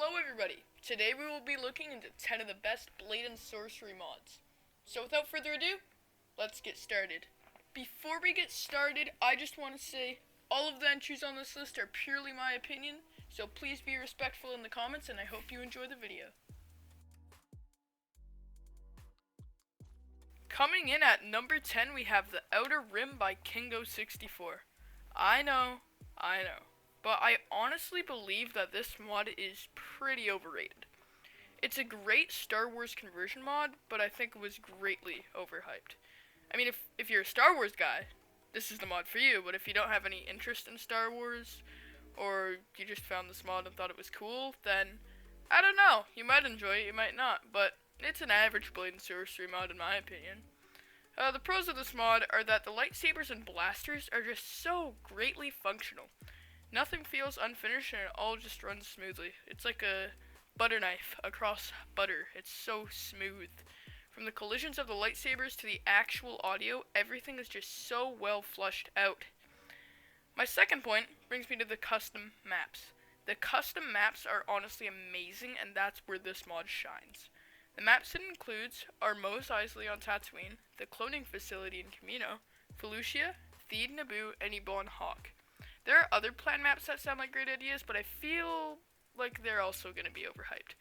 Hello everybody! Today we will be looking into 10 of the best Blade and Sorcery mods. So without further ado, let's get started. Before we get started, I just want to say all of the entries on this list are purely my opinion, so please be respectful in the comments and I hope you enjoy the video. Coming in at number 10 we have the Outer Rim by Kingo64. I know. But I honestly believe that this mod is pretty overrated. It's a great Star Wars conversion mod, but I think it was greatly overhyped. I mean, if you're a Star Wars guy, this is the mod for you, but if you don't have any interest in Star Wars, or you just found this mod and thought it was cool, then, I don't know, you might enjoy it, you might not, but it's an average Blade and Sorcery mod in my opinion. The pros of this mod are that the lightsabers and blasters are just so greatly functional. Nothing feels unfinished and it all just runs smoothly. It's like a butter knife across butter. It's so smooth. From the collisions of the lightsabers to the actual audio, everything is just so well flushed out. My second point brings me to the custom maps. The custom maps are honestly amazing and that's where this mod shines. The maps it includes are Mos Eisley on Tatooine, the cloning facility in Kamino, Felucia, Theed Naboo, and Ebon Hawk. There are other plan maps that sound like great ideas, but I feel like they're also going to be overhyped.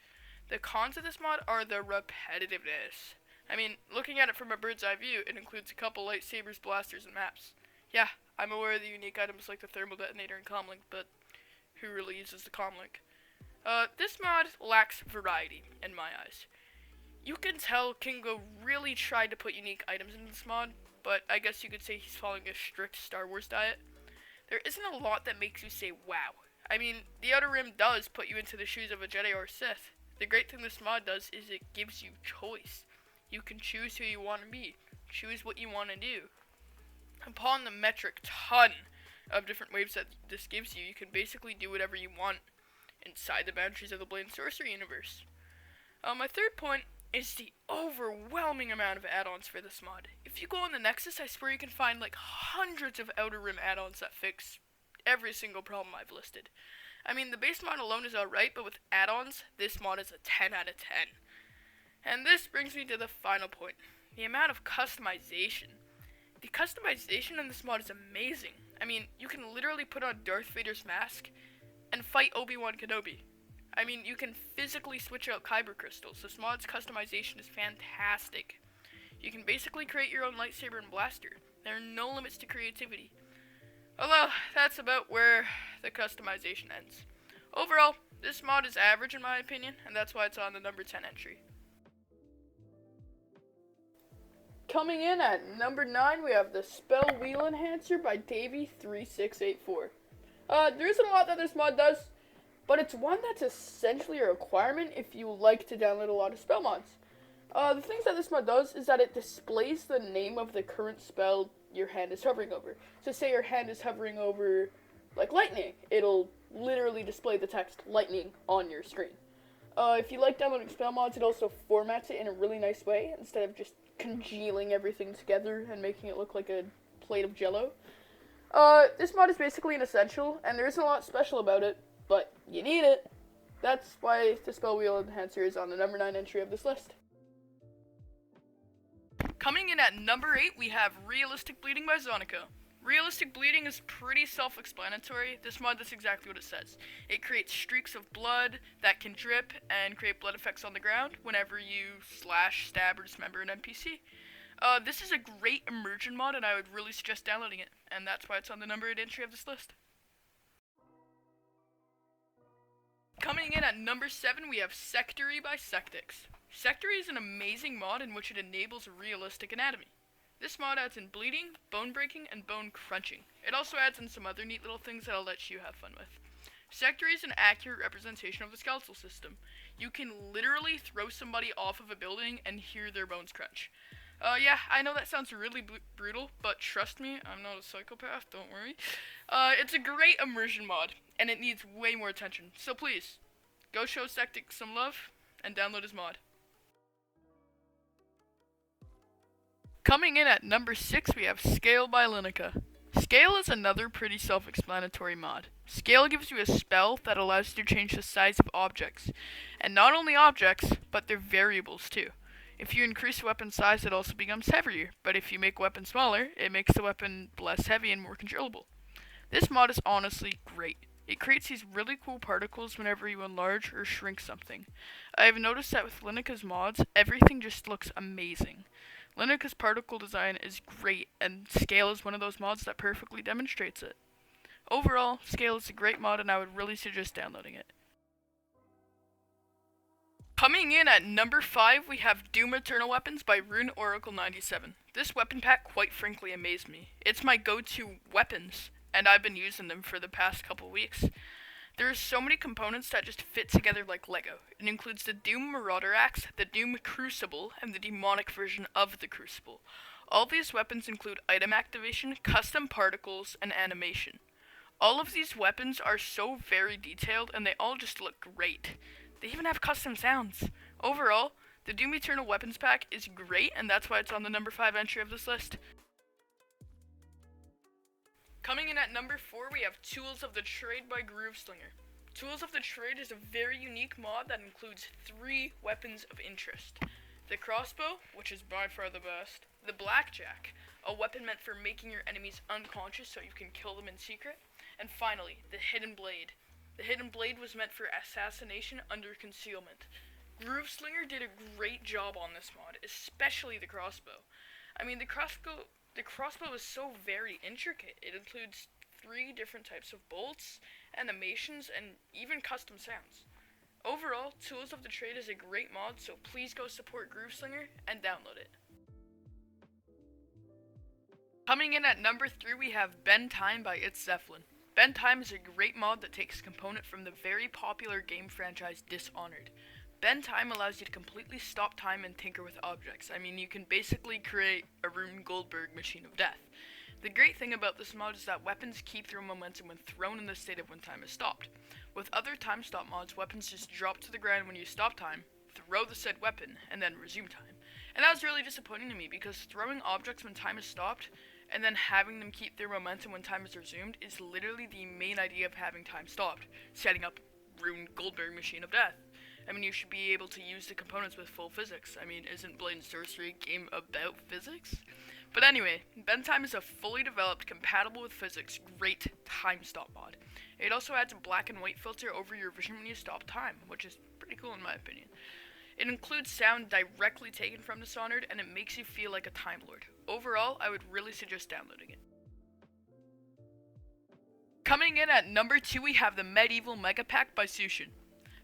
The cons of this mod are the repetitiveness. I mean, looking at it from a bird's eye view, it includes a couple lightsabers, blasters, and maps. Yeah, I'm aware of the unique items like the thermal detonator and comlink, but who really uses the comlink? This mod lacks variety, in my eyes. You can tell Kingo really tried to put unique items into this mod, but I guess you could say he's following a strict Star Wars diet. There isn't a lot that makes you say, wow. I mean, the Outer Rim does put you into the shoes of a Jedi or Sith. The great thing this mod does is it gives you choice. You can choose who you want to be. Choose what you want to do. Upon the metric ton of different waves that this gives you, you can basically do whatever you want inside the boundaries of the Blade and Sorcery universe. My third point is the overwhelming amount of add-ons for this mod. If you go on the Nexus, I swear you can find like hundreds of Outer Rim add-ons that fix every single problem I've listed. I mean, the base mod alone is alright, but with add-ons, this mod is a 10 out of 10. And this brings me to the final point, the amount of customization. The customization in this mod is amazing. I mean, you can literally put on Darth Vader's mask and fight Obi-Wan Kenobi. I mean, you can physically switch out kyber crystals. This mod's customization is fantastic. You can basically create your own lightsaber and blaster. There are no limits to creativity. Although, that's about where the customization ends. Overall, this mod is average in my opinion, and that's why it's on the number 10 entry. Coming in at number 9, we have the Spell Wheel Enhancer by Davey3684. There isn't a lot that this mod does, but it's one that's essentially a requirement if you like to download a lot of spell mods. The things that this mod does is that it displays the name of the current spell your hand is hovering over. So say your hand is hovering over, like, lightning. It'll literally display the text lightning on your screen. If you like downloading spell mods, it also formats it in a really nice way instead of just congealing everything together and making it look like a plate of jello. This mod is basically an essential, and there isn't a lot special about it, but you need it. That's why the Spell Wheel Enhancer is on the number 9 entry of this list. Coming in at number 8, we have Realistic Bleeding by Zonico. Realistic bleeding is pretty self-explanatory. This mod does exactly what it says. It creates streaks of blood that can drip and create blood effects on the ground whenever you slash, stab, or dismember an NPC. This is a great immersion mod and I would really suggest downloading it, and that's why it's on the number 8 entry of this list. Coming in at number 7, we have Sectory by Sectix. Sectory is an amazing mod in which it enables realistic anatomy. This mod adds in bleeding, bone breaking, and bone crunching. It also adds in some other neat little things that I'll let you have fun with. Sectory is an accurate representation of the skeletal system. You can literally throw somebody off of a building and hear their bones crunch. Yeah, I know that sounds really brutal, but trust me, I'm not a psychopath, don't worry. It's a great immersion mod, and it needs way more attention. So please, go show Sectix some love, and download his mod. Coming in at number 6, we have Scale by Lineca. Scale is another pretty self-explanatory mod. Scale gives you a spell that allows you to change the size of objects. And not only objects, but their variables too. If you increase weapon size, it also becomes heavier, but if you make weapon smaller, it makes the weapon less heavy and more controllable. This mod is honestly great. It creates these really cool particles whenever you enlarge or shrink something. I have noticed that with Lineca's mods, everything just looks amazing. Lineca's particle design is great, and Scale is one of those mods that perfectly demonstrates it. Overall, Scale is a great mod and I would really suggest downloading it. Coming in at number 5, we have Doom Eternal Weapons by Rune Oracle 97. This weapon pack quite frankly amazed me. It's my go-to weapons, and I've been using them for the past couple weeks. There are so many components that just fit together like Lego. It includes the Doom Marauder Axe, the Doom Crucible, and the demonic version of the Crucible. All these weapons include item activation, custom particles, and animation. All of these weapons are so very detailed and they all just look great. They even have custom sounds. Overall, the Doom Eternal Weapons pack is great and that's why it's on the number 5 entry of this list. Coming in at number 4, we have Tools of the Trade by Grooveslinger. Tools of the Trade is a very unique mod that includes 3 weapons of interest. The crossbow, which is by far the best. The blackjack, a weapon meant for making your enemies unconscious so you can kill them in secret. And finally, the hidden blade. The hidden blade was meant for assassination under concealment. Grooveslinger did a great job on this mod, especially the crossbow. I mean, the crossbow is so very intricate. It includes 3 different types of bolts, animations, and even custom sounds. Overall, Tools of the Trade is a great mod, so please go support Grooveslinger and download it. Coming in at number 3, we have Bend Time by It's Zeppelin. Bend Time is a great mod that takes a component from the very popular game franchise Dishonored. Bend Time allows you to completely stop time and tinker with objects. I mean, you can basically create a Rune Goldberg machine of death. The great thing about this mod is that weapons keep their momentum when thrown in the state of when time is stopped. With other time stop mods, weapons just drop to the ground when you stop time, throw the said weapon, and then resume time. And that was really disappointing to me because throwing objects when time is stopped and then having them keep their momentum when time is resumed is literally the main idea of having time stopped, setting up Rune Goldberg machine of death. I mean, you should be able to use the components with full physics. I mean, isn't Blade and Sorcery a game about physics? But anyway, Bend Time is a fully developed, compatible with physics, great time stop mod. It also adds a black and white filter over your vision when you stop time, which is pretty cool in my opinion. It includes sound directly taken from Dishonored, and it makes you feel like a Time Lord. Overall, I would really suggest downloading it. Coming in at number 2, we have the Medieval Mega Pack by Sushin.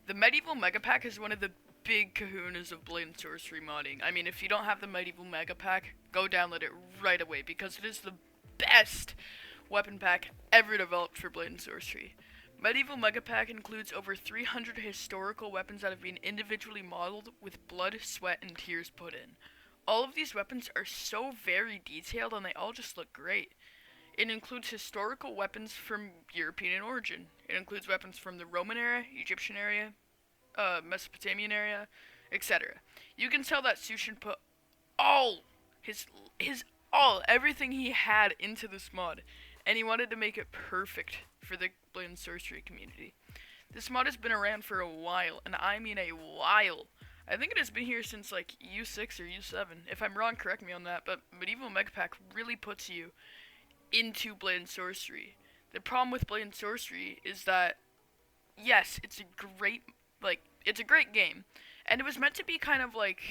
The Medieval Mega Pack is one of the big kahunas of Blade and Sorcery modding. I mean, if you don't have the Medieval Mega Pack, go download it right away, because it is the best weapon pack ever developed for Blade and Sorcery. Medieval Mega Pack includes over 300 historical weapons that have been individually modeled with blood, sweat, and tears put in. All of these weapons are so very detailed and they all just look great. It includes historical weapons from European origin. It includes weapons from the Roman era, Egyptian era, Mesopotamian era, etc. You can tell that Sushin put all everything he had into this mod, and he wanted to make it perfect for the Blade and Sorcery community. This mod has been around for a while, and I mean a while. I think it has been here since like U6 or U7. If I'm wrong, correct me on that, but Medieval Mega Pack really puts you into Blade and Sorcery. The problem with Blade and Sorcery is that, yes, it's a great game, and it was meant to be kind of like,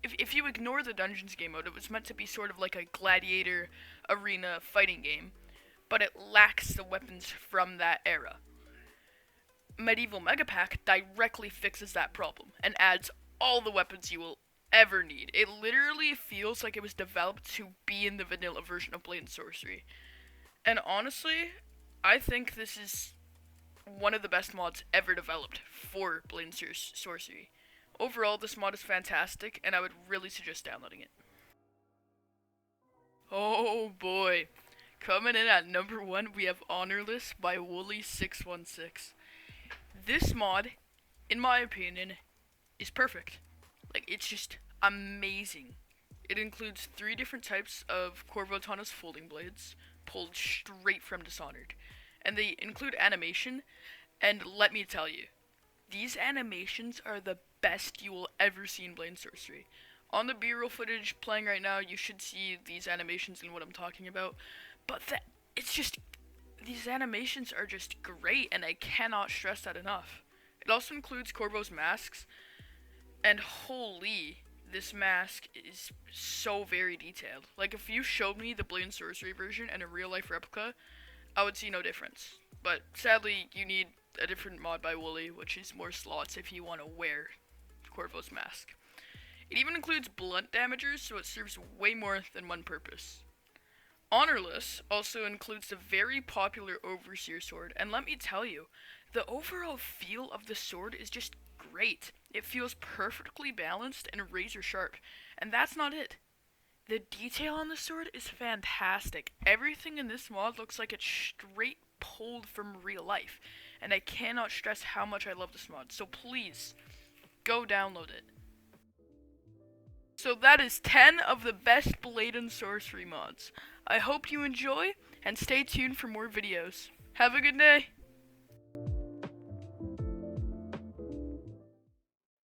if you ignore the Dungeons game mode, it was meant to be sort of like a gladiator arena fighting game, but it lacks the weapons from that era. Medieval Mega Pack directly fixes that problem and adds all the weapons you will ever need. It literally feels like it was developed to be in the vanilla version of Blade and Sorcery. And honestly, I think this is one of the best mods ever developed for Blade and Sorcery. Overall, this mod is fantastic, and I would really suggest downloading it. Oh boy. Coming in at number 1, we have Honorless by Wooly616. This mod, in my opinion, is perfect. Like, it's just amazing. It includes 3 different types of Corvotanus folding blades, pulled straight from Dishonored. And they include animation, and let me tell you, these animations are the best you will ever see in Blade Sorcery. On the B-roll footage playing right now, you should see these animations and what I'm talking about. But it's just, these animations are just great, and I cannot stress that enough. It also includes Corvo's masks, and holy, this mask is so very detailed. Like, if you showed me the Blade Sorcery version and a real-life replica, I would see no difference. But sadly, you need a different mod by Wooly, which is more slots if you want to wear Corvo's mask. It even includes blunt damagers, so it serves way more than one purpose. Honorless also includes the very popular Overseer sword, and let me tell you, the overall feel of the sword is just great. It feels perfectly balanced and razor sharp, and that's not it. The detail on the sword is fantastic. Everything in this mod looks like it's straight pulled from real life, and I cannot stress how much I love this mod, so please, go download it. So that is 10 of the best Blade and Sorcery mods. I hope you enjoy, and stay tuned for more videos. Have a good day!